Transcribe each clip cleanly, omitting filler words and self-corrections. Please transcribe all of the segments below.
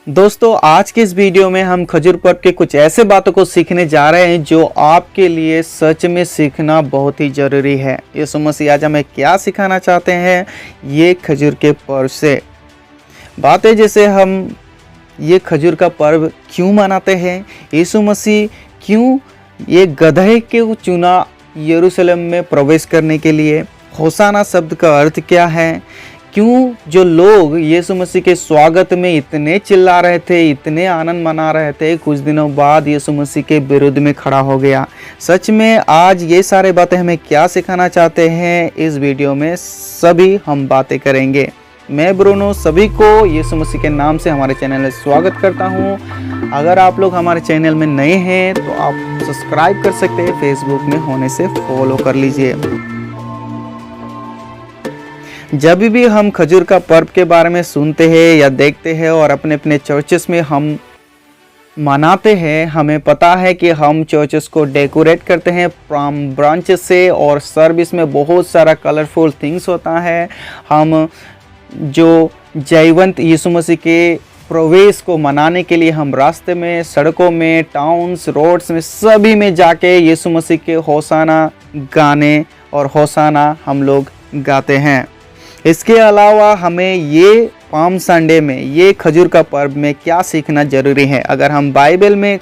दोस्तों आज के इस वीडियो में हम खजूर पर्व के कुछ ऐसे बातों को सीखने जा रहे हैं जो आपके लिए सच में सीखना बहुत ही ज़रूरी है। यीशु मसीह आज हमें क्या सिखाना चाहते हैं ये खजूर के पर्व से। बातें जैसे हम ये खजूर का पर्व क्यों मनाते हैं, यीशु मसीह क्यों ये गधे को चुना यरूशलेम में प्रवेश करने के लिए, होसाना शब्द का अर्थ क्या है, क्यों जो लोग यीशु मसीह के स्वागत में इतने चिल्ला रहे थे, इतने आनंद मना रहे थे, कुछ दिनों बाद यीशु मसीह के विरुद्ध में खड़ा हो गया। सच में आज ये सारे बातें हमें क्या सिखाना चाहते हैं, इस वीडियो में सभी हम बातें करेंगे। मैं ब्रूनो सभी को यीशु मसीह के नाम से हमारे चैनल में स्वागत करता हूं। अगर आप लोग हमारे चैनल में नए हैं तो आप सब्सक्राइब कर सकते हैं, फेसबुक में होने से फॉलो कर लीजिए। जब भी हम खजूर का पर्व के बारे में सुनते हैं या देखते हैं और अपने अपने चर्चेस में हम मनाते हैं, हमें पता है कि हम चर्चेस को डेकोरेट करते हैं पाम ब्रांचेस से और सर्विस में बहुत सारा कलरफुल थिंग्स होता है। हम जो जयवंत यीशु मसीह के प्रवेश को मनाने के लिए हम रास्ते में, सड़कों में, टाउन्स, रोड्स में सभी में जाके यीशु मसीह के होसाना गाने और होसाना हम लोग गाते हैं। इसके अलावा हमें ये पाम संडे में, ये खजूर का पर्व में क्या सीखना ज़रूरी है। अगर हम बाइबल में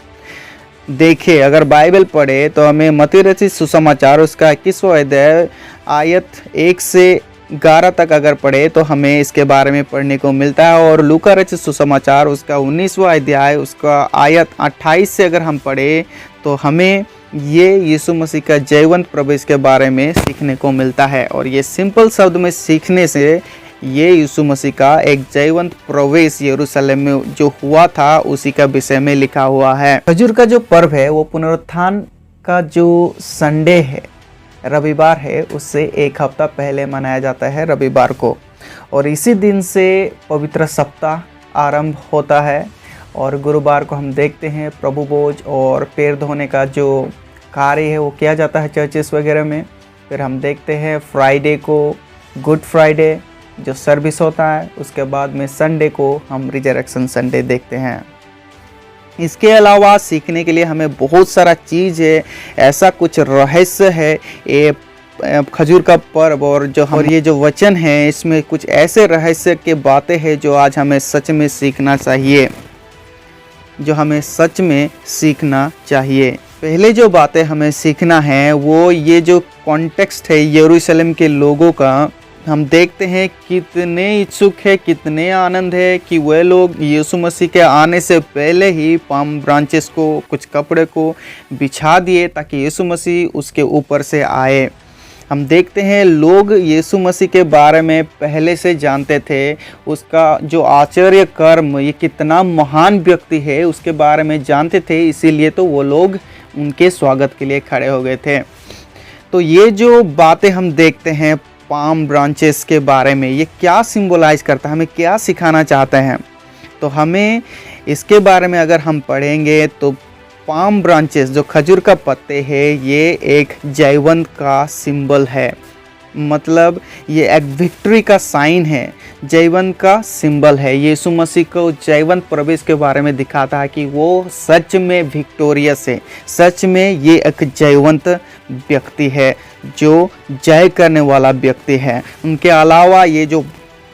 देखें, अगर बाइबल पढ़े तो हमें मत्ती रचित सुसमाचार उसका 21वां अध्याय आयत 1 से 11 तक अगर पढ़े तो हमें इसके बारे में पढ़ने को मिलता है। और लूका रचित सुसमाचार उसका 19वां अध्याय उसका आयत 28 से अगर हम पढ़े तो हमें ये यीशु मसीह का जयवंत प्रवेश के बारे में सीखने को मिलता है। और ये सिंपल शब्द में सीखने से ये यीशु मसीह का एक जयवंत प्रवेश यरूशलेम में जो हुआ था उसी का विषय में लिखा हुआ है। खजूर का जो पर्व है वो पुनरुत्थान का जो संडे है, रविवार है, उससे एक हफ्ता पहले मनाया जाता है रविवार को। और इसी दिन से पवित्र सप्ताह आरंभ होता है और गुरुवार को हम देखते हैं प्रभु भोज और पैर धोने का जो कार्य है वो किया जाता है चर्चेस वगैरह में। फिर हम देखते हैं फ्राइडे को गुड फ्राइडे जो सर्विस होता है, उसके बाद में संडे को हम रिजरेक्शन संडे देखते हैं। इसके अलावा सीखने के लिए हमें बहुत सारा चीज़ है, ऐसा कुछ रहस्य है ये खजूर का पर्व और ये जो वचन है इसमें कुछ ऐसे रहस्य के बातें हैं जो आज हमें सच में सीखना चाहिए, जो हमें सच में सीखना चाहिए। पहले जो बातें हमें सीखना है वो ये जो कॉन्टेक्स्ट है यरूशलेम के लोगों का, हम देखते हैं कितने इच्छुक है, कितने आनंद है कि वे लोग यीशु मसीह के आने से पहले ही पाम ब्रांचेस को, कुछ कपड़े को बिछा दिए ताकि यीशु मसीह उसके ऊपर से आए। हम देखते हैं लोग यीशु मसीह के बारे में पहले से जानते थे, उसका जो आश्चर्य कर्म, ये कितना महान व्यक्ति है उसके बारे में जानते थे, इसीलिए तो वो लोग उनके स्वागत के लिए खड़े हो गए थे। तो ये जो बातें हम देखते हैं पाम ब्रांचेस के बारे में, ये क्या सिंबलाइज करता है, हमें क्या सिखाना चाहते हैं, तो हमें इसके बारे में अगर हम पढ़ेंगे तो पाम ब्रांचेस जो खजूर का पत्ते हैं ये एक जयवंत का सिंबल है, मतलब ये एक विक्ट्री का साइन है, जयवंत का सिंबल है। यीशु मसीह को जयवंत प्रवेश के बारे में दिखाता है कि वो सच में विक्टोरियस है, सच में ये एक जयवंत व्यक्ति है, जो जय करने वाला व्यक्ति है। उनके अलावा ये जो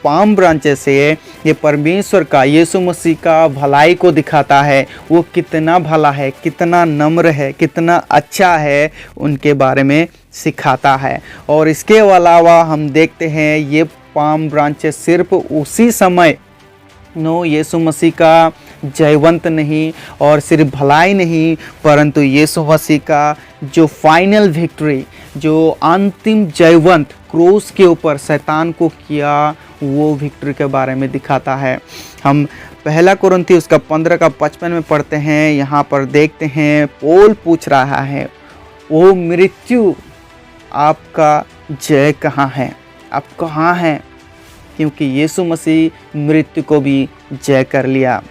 पाम ब्रांचेस है ये परमेश्वर का, यीशु मसीह का भलाई को दिखाता है, वो कितना भला है, कितना नम्र है, कितना अच्छा है, उनके बारे में सिखाता है। और इसके अलावा हम देखते हैं ये पाम ब्रांचेस सिर्फ उसी समय यीशु मसीह का जयवंत नहीं और सिर्फ भलाई नहीं, परंतु यीशु मसीह का जो फाइनल विक्ट्री, जो अंतिम जयवंत क्रूस के ऊपर शैतान को किया, वो विक्ट्री के बारे में दिखाता है। हम पहला कुरिन्थी उसका 15 का 55 में पढ़ते हैं, यहाँ पर देखते हैं पौल पूछ रहा है, ओ मृत्यु आपका जय कहाँ है, आप कहाँ हैं, क्योंकि यीशु मसीह मृत्यु को भी जय कर लिया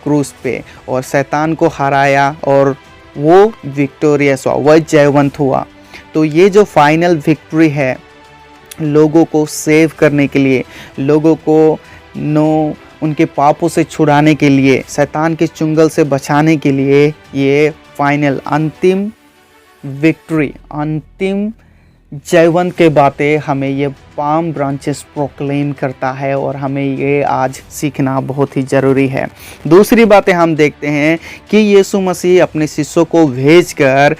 क्रूस पे और शैतान को हराया और वो विक्टोरियस हुआ, वह जयवंत हुआ। तो ये जो फाइनल विक्ट्री है लोगों को सेव करने के लिए, लोगों को उनके पापों से छुड़ाने के लिए, शैतान के चुंगल से बचाने के लिए ये फाइनल अंतिम विक्ट्री, अंतिम जयवंत के बातें हमें ये पाम ब्रांचेस प्रोक्लेम करता है और हमें ये आज सीखना बहुत ही ज़रूरी है। दूसरी बातें हम देखते हैं कि यीशु मसीह अपने शिष्यों को भेजकर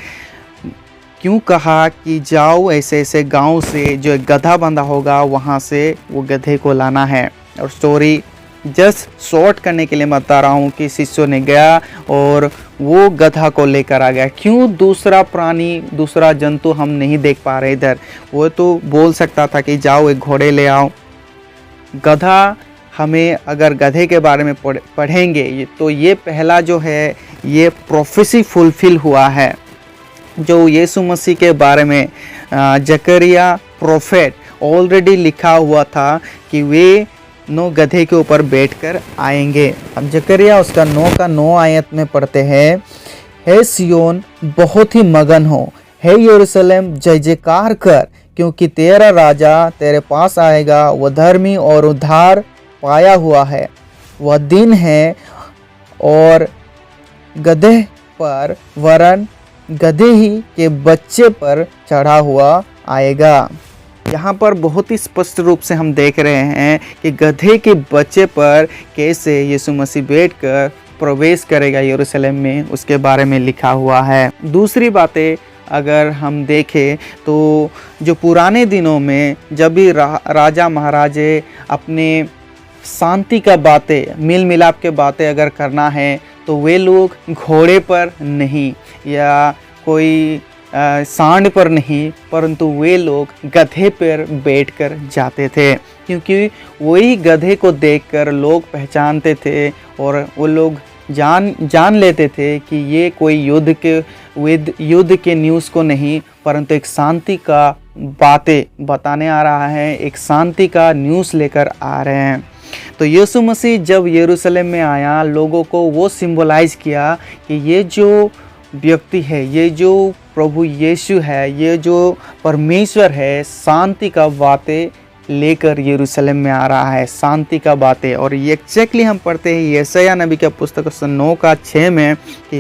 क्यों कहा कि जाओ ऐसे ऐसे गांव से जो एक गधा बंधा होगा वहाँ से वो गधे को लाना है। और स्टोरी जस्ट शॉर्ट करने के लिए मैं बता रहा हूँ कि शिष्यों ने गया और वो गधा को लेकर आ गया। क्यों दूसरा प्राणी, दूसरा जंतु हम नहीं देख पा रहे इधर? वो तो बोल सकता था कि जाओ एक घोड़े ले आओ। गधा, हमें अगर गधे के बारे में पढ़ेंगे तो ये पहला जो है ये प्रोफेसी फुलफिल हुआ है जो यीशु मसीह के बारे में जकरिया प्रोफेट ऑलरेडी लिखा हुआ था कि वे 9 गधे के ऊपर बैठकर आएंगे। अब जकरिया उसका 9 आयत में पढ़ते हैं, हे सियोन बहुत ही मगन हो, हे यरूशलेम जय जयकार कर, क्योंकि तेरा राजा तेरे पास आएगा, वह धर्मी और उद्धार पाया हुआ है, वह दिन है और गधे पर वरन गधे ही के बच्चे पर चढ़ा हुआ आएगा। यहाँ पर बहुत ही स्पष्ट रूप से हम देख रहे हैं कि गधे के बच्चे पर कैसे यीशु मसीह बैठकर प्रवेश करेगा यरूशलेम में, उसके बारे में लिखा हुआ है। दूसरी बातें अगर हम देखें तो जो पुराने दिनों में जब भी राजा महाराजे अपने शांति का बातें, मिल मिलाप के बातें अगर करना है तो वे लोग घोड़े पर नहीं या कोई सांड पर नहीं, परंतु वे लोग गधे पर बैठकर जाते थे, क्योंकि वही गधे को देखकर लोग पहचानते थे और वो लोग जान लेते थे कि ये कोई युद्ध के न्यूज़ को नहीं, परंतु एक शांति का बातें बताने आ रहा है, एक शांति का न्यूज़ लेकर आ रहे हैं। तो यीशु मसीह जब यरूशलेम में आया, लोगों को वो सिंबलाइज किया कि ये जो व्यक्ति है, ये जो प्रभु यीशु है, ये जो परमेश्वर है, शांति का बातें लेकर यरूशलेम में आ रहा है, शांति का बातें। और ये एक्जैक्टली हम पढ़ते हैं यशायाह नबी का पुस्तक 9:6 में कि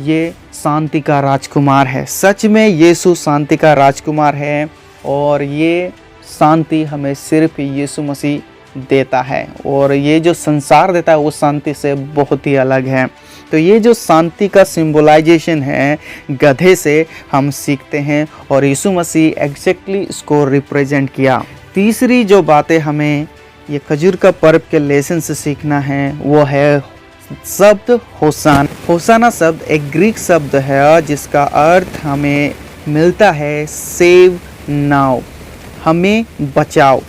ये शांति का राजकुमार है। सच में यीशु शांति का राजकुमार है और ये शांति हमें सिर्फ यीशु मसीह देता है और ये जो संसार देता है वो शांति से बहुत ही अलग है। तो ये जो शांति का सिंबलाइजेशन है गधे से हम सीखते हैं और यीशु मसीह एग्जैक्टली इसको रिप्रेजेंट किया। तीसरी जो बातें हमें ये खजूर का पर्व के लेसन से सीखना है वो है शब्द होसाना। होसाना शब्द एक ग्रीक शब्द है जिसका अर्थ हमें मिलता है सेव नाउ, हमें बचाओ।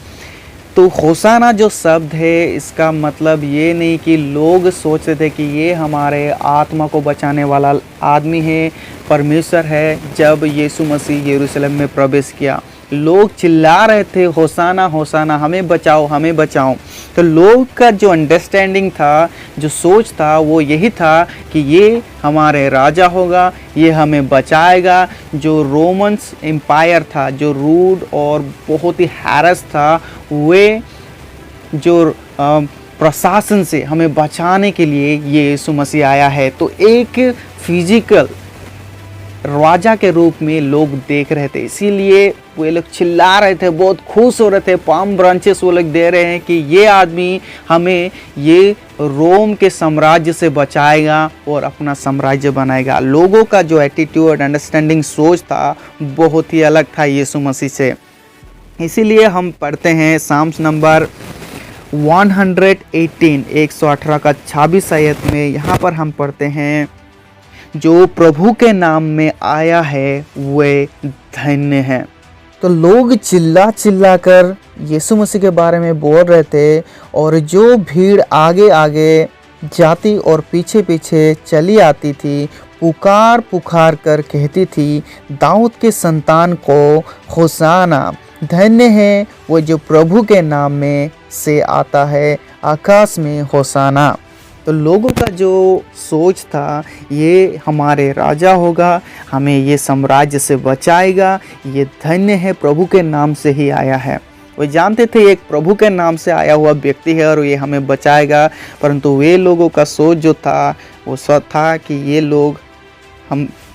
तो होसाना जो शब्द है इसका मतलब ये नहीं कि लोग सोचते थे कि ये हमारे आत्मा को बचाने वाला आदमी है, परमेश्वर है। जब यीशु मसीह यरूशलेम में प्रवेश किया, लोग चिल्ला रहे थे होसाना होसाना, हमें बचाओ हमें बचाओ। तो लोग का जो अंडरस्टैंडिंग था, जो सोच था, वो यही था कि ये हमारे राजा होगा, ये हमें बचाएगा। जो रोमन्स एम्पायर था, जो रूड और बहुत ही हैरस था, वे जो प्रशासन से हमें बचाने के लिए ये यीशु मसीह आया है। तो एक फिजिकल राजा के रूप में लोग देख रहे थे, इसीलिए वे लोग चिल्ला रहे थे, बहुत खुश हो रहे थे। पाम ब्रांचेस वो लोग दे रहे हैं कि ये आदमी हमें ये रोम के साम्राज्य से बचाएगा और अपना साम्राज्य बनाएगा। लोगों का जो एटीट्यूड, अंडरस्टैंडिंग, सोच था बहुत ही अलग था यीशु मसीह से। इसीलिए हम पढ़ते हैं साम्स नंबर 118 का 26 आयत में। यहाँ पर हम पढ़ते हैं, जो प्रभु के नाम में आया है वे धन्य है। तो लोग चिल्ला चिल्ला कर यीशु मसीह के बारे में बोल रहे थे और जो भीड़ आगे आगे जाती और पीछे पीछे चली आती थी, पुकार पुकार कर कहती थी, दाऊद के संतान को होसाना, धन्य है वो जो प्रभु के नाम में से आता है, आकाश में होसाना। तो लोगों का जो सोच था, ये हमारे राजा होगा, हमें ये साम्राज्य से बचाएगा, ये धन्य है, प्रभु के नाम से ही आया है। वे जानते थे एक प्रभु के नाम से आया हुआ व्यक्ति है और ये हमें बचाएगा, परंतु वे लोगों का सोच जो था वो था कि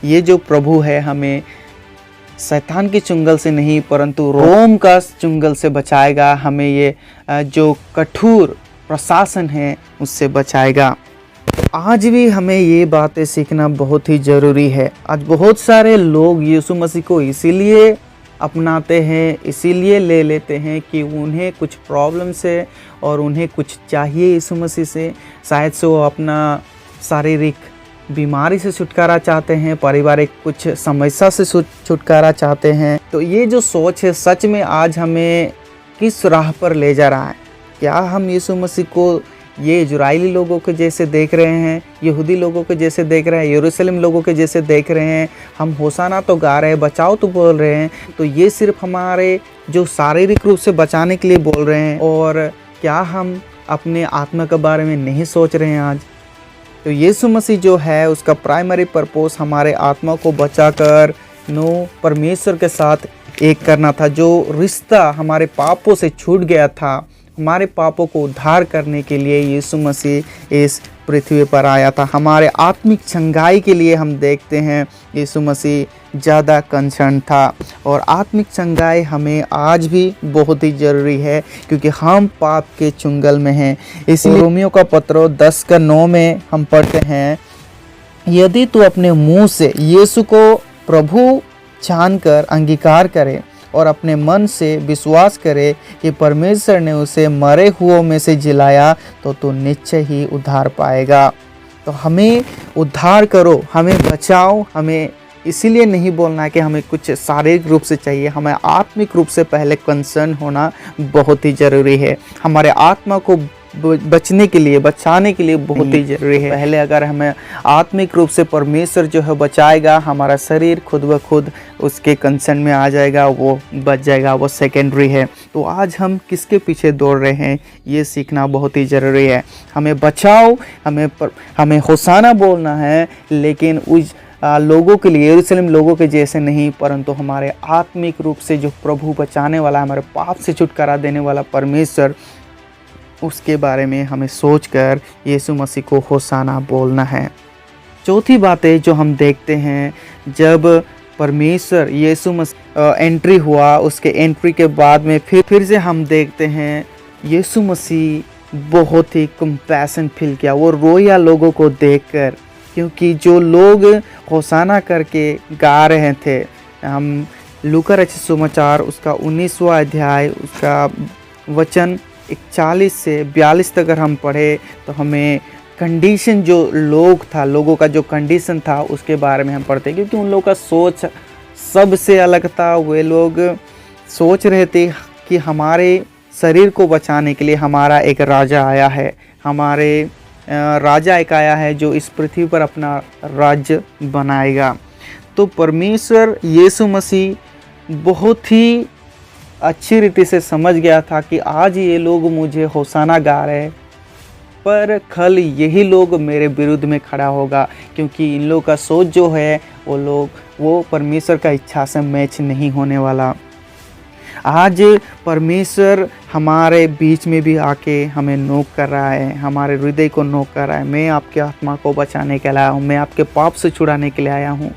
ये जो प्रभु है हमें शैतान के चुंगल से नहीं परंतु रोम का चुंगल से बचाएगा, हमें ये जो कठोर प्रशासन है उससे बचाएगा। आज भी हमें ये बातें सीखना बहुत ही ज़रूरी है। आज बहुत सारे लोग यीशु मसीह को इसीलिए अपनाते हैं, इसीलिए ले लेते हैं कि उन्हें कुछ प्रॉब्लम से और उन्हें कुछ चाहिए यीशु मसीह से, शायद से वो अपना शारीरिक बीमारी से छुटकारा चाहते हैं, पारिवारिक कुछ समस्या से छुटकारा चाहते हैं। तो ये जो सोच है सच में आज हमें किस राह पर ले जा रहा है? क्या हम यीशु मसीह को ये इजराइली लोगों के जैसे देख रहे हैं, यहूदी लोगों के जैसे देख रहे हैं, यरूशलेम लोगों के जैसे देख रहे हैं? हम होसाना तो गा रहे हैं, बचाओ तो बोल रहे हैं, तो ये सिर्फ हमारे जो शारीरिक रूप से बचाने के लिए बोल रहे हैं, और क्या हम अपने आत्मा के बारे में नहीं सोच रहे हैं आज? तो यीशु मसीह जो है उसका प्राइमरी पर्पस हमारे आत्मा को बचाकर परमेश्वर के साथ एक करना था। जो रिश्ता हमारे पापों से छूट गया था, हमारे पापों को उद्धार करने के लिए यीशु मसीह इस पृथ्वी पर आया था। हमारे आत्मिक चंगाई के लिए हम देखते हैं यीशु मसीह ज़्यादा कंसर्न था, और आत्मिक चंगाई हमें आज भी बहुत ही ज़रूरी है क्योंकि हम पाप के चुंगल में हैं। इसलिए रोमियो का पत्र 10:9 में हम पढ़ते हैं, यदि तू अपने मुंह से यीशु को प्रभु जानकर अंगीकार करे और अपने मन से विश्वास करे कि परमेश्वर ने उसे मरे हुओं में से जिलाया तो तू निश्चय ही उद्धार पाएगा। तो हमें उद्धार करो, हमें बचाओ। हमें इसीलिए नहीं बोलना कि हमें कुछ शारीरिक रूप से चाहिए, हमें आत्मिक रूप से पहले कंसर्न होना बहुत ही ज़रूरी है। हमारे आत्मा को बचने के लिए, बचाने के लिए बहुत ही ज़रूरी है। पहले अगर हमें आत्मिक रूप से परमेश्वर जो है बचाएगा, हमारा शरीर खुद ब खुद उसके कंसर्न में आ जाएगा, वो बच जाएगा, वो सेकेंडरी है। तो आज हम किसके पीछे दौड़ रहे हैं ये सीखना बहुत ही ज़रूरी है। हमें बचाओ, हमें होसाना बोलना है, लेकिन उस लोगों के लिए, यरूशलेम लोगों के जैसे नहीं, परंतु हमारे आत्मिक रूप से जो प्रभु बचाने वाला, हमारे पाप से छुटकारा देने वाला परमेश्वर, उसके बारे में हमें सोचकर यीशु मसीह को होसाना बोलना है। चौथी बातें जो हम देखते हैं, जब परमेश्वर यीशु मसीह एंट्री हुआ, उसके एंट्री के बाद में फिर से हम देखते हैं यीशु मसीह बहुत ही कंपैशन फील किया। वो रोया लोगों को देखकर, क्योंकि जो लोग होसाना करके गा रहे थे, हम लूका रचित सुसमाचार उसका 19वां अध्याय उसका वचन 41 से 42 तक अगर हम पढ़े तो हमें कंडीशन जो लोगों का जो कंडीशन था उसके बारे में हम पढ़ते हैं, क्योंकि उन लोगों का सोच सबसे अलग था। वे लोग सोच रहे थे कि हमारे शरीर को बचाने के लिए हमारा एक राजा आया है, हमारे राजा एक आया है जो इस पृथ्वी पर अपना राज्य बनाएगा। तो परमेश्वर यीशु मसीह बहुत ही अच्छी रीति से समझ गया था कि आज ये लोग मुझे होसाना गा रहे हैं, पर कल यही लोग मेरे विरुद्ध में खड़ा होगा, क्योंकि इन लोगों का सोच जो है वो परमेश्वर का इच्छा से मैच नहीं होने वाला। आज परमेश्वर हमारे बीच में भी आके हमें नोक कर रहा है, हमारे हृदय को नोक कर रहा है। मैं आपके आत्मा को बचाने के लिए आया हूँ, मैं आपके पाप से छुड़ाने के लिए आया हूँ।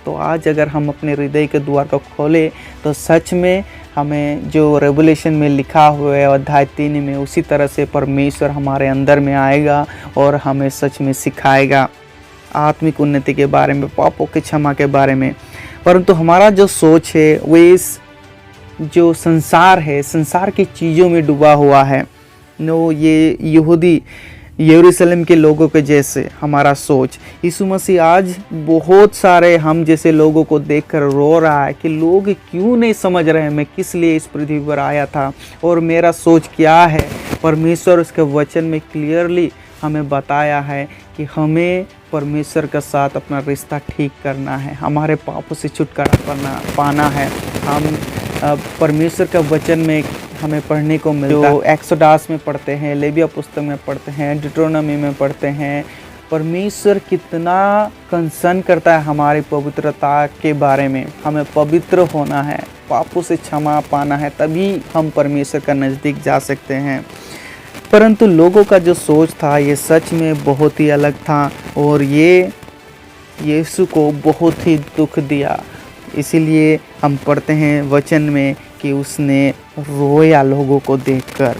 तो आज अगर हम अपने हृदय के द्वार को खोलें तो सच में हमें जो रेवलेशन में लिखा हुआ है अध्याय 3 में, उसी तरह से परमेश्वर हमारे अंदर में आएगा और हमें सच में सिखाएगा आत्मिक उन्नति के बारे में, पापों की क्षमा के बारे में। परंतु हमारा जो सोच है वो इस जो संसार है, संसार की चीज़ों में डूबा हुआ है। ये यहूदी यरूशलेम के लोगों के जैसे हमारा सोच। यीशु मसीह आज बहुत सारे हम जैसे लोगों को देखकर रो रहा है कि लोग क्यों नहीं समझ रहे हैं मैं किस लिए इस पृथ्वी पर आया था और मेरा सोच क्या है। परमेश्वर उसके वचन में क्लियरली हमें बताया है कि हमें परमेश्वर के साथ अपना रिश्ता ठीक करना है, हमारे पापों से छुटकारा पाना है। हम परमेश्वर का वचन में हमें पढ़ने को मिलता है, एक्सोडास में पढ़ते हैं, लेविया पुस्तक में पढ़ते हैं, डिट्रोनोमी में पढ़ते हैं, परमेश्वर कितना कंसर्न करता है हमारी पवित्रता के बारे में। हमें पवित्र होना है, पापों से क्षमा पाना है, तभी हम परमेश्वर का नज़दीक जा सकते हैं। परंतु लोगों का जो सोच था ये सच में बहुत ही अलग था और ये यीशु को बहुत ही दुख दिया। इसीलिए हम पढ़ते हैं वचन में कि उसने रोया लोगों को देखकर।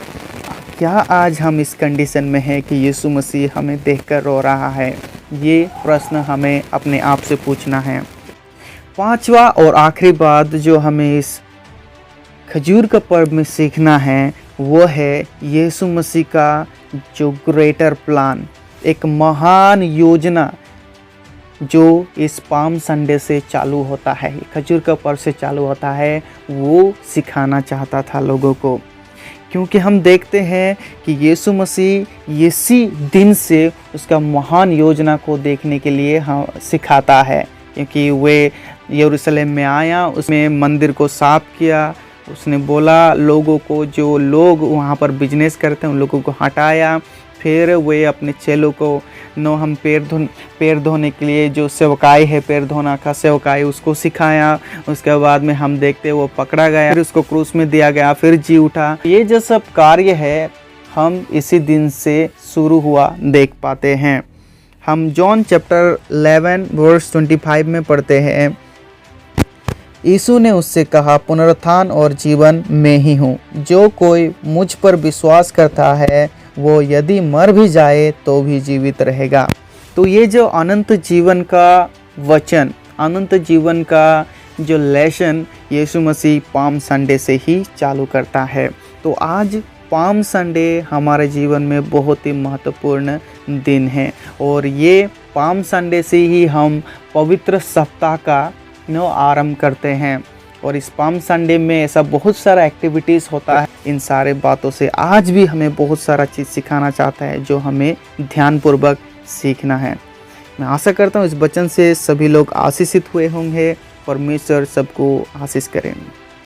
क्या आज हम इस कंडीशन में हैं कि यीशु मसीह हमें देखकर रो रहा है? ये प्रश्न हमें अपने आप से पूछना है। पांचवा और आखिरी बात जो हमें इस खजूर का पर्व में सीखना है वो है यीशु मसीह का जो ग्रेटर प्लान, एक महान योजना जो इस पाम संडे से चालू होता है, खजूर का पर्व से चालू होता है, वो सिखाना चाहता था लोगों को। क्योंकि हम देखते हैं कि यीशु मसीह इसी दिन से उसका महान योजना को देखने के लिए सिखाता है। क्योंकि वे यरूशलेम में आया, उसमें मंदिर को साफ किया, उसने बोला लोगों को, जो लोग वहाँ पर बिजनेस करते हैं उन लोगों को हटाया। फिर वे अपने चेलों को हम पैर धोने के लिए जो सेवकाई है, पैर धोना का सेवकाई, उसको सिखाया। उसके बाद में हम देखते वो पकड़ा गया, फिर उसको क्रूस में दिया गया, फिर जी उठा। ये जो सब कार्य है हम इसी दिन से शुरू हुआ देख पाते हैं। हम जॉन चैप्टर 11 वर्स 25 में पढ़ते हैं, यीशु ने उससे कहा, पुनरुत्थान और जीवन मैं ही हूँ। जो कोई मुझ पर विश्वास करता है वो यदि मर भी जाए तो भी जीवित रहेगा। तो ये जो अनंत जीवन का वचन, अनंत जीवन का जो लेसन यीशु मसीह पाम संडे से ही चालू करता है। तो आज पाम संडे हमारे जीवन में बहुत ही महत्वपूर्ण दिन है और ये पाम संडे से ही हम पवित्र सप्ताह का आरंभ करते हैं। और इस पाम संडे में ऐसा बहुत सारा एक्टिविटीज़ होता है। इन सारे बातों से आज भी हमें बहुत सारा चीज़ सिखाना चाहता है जो हमें ध्यानपूर्वक सीखना है। मैं आशा करता हूँ इस वचन से सभी लोग आशीषित हुए होंगे। परमेश्वर सबको आशीष करें।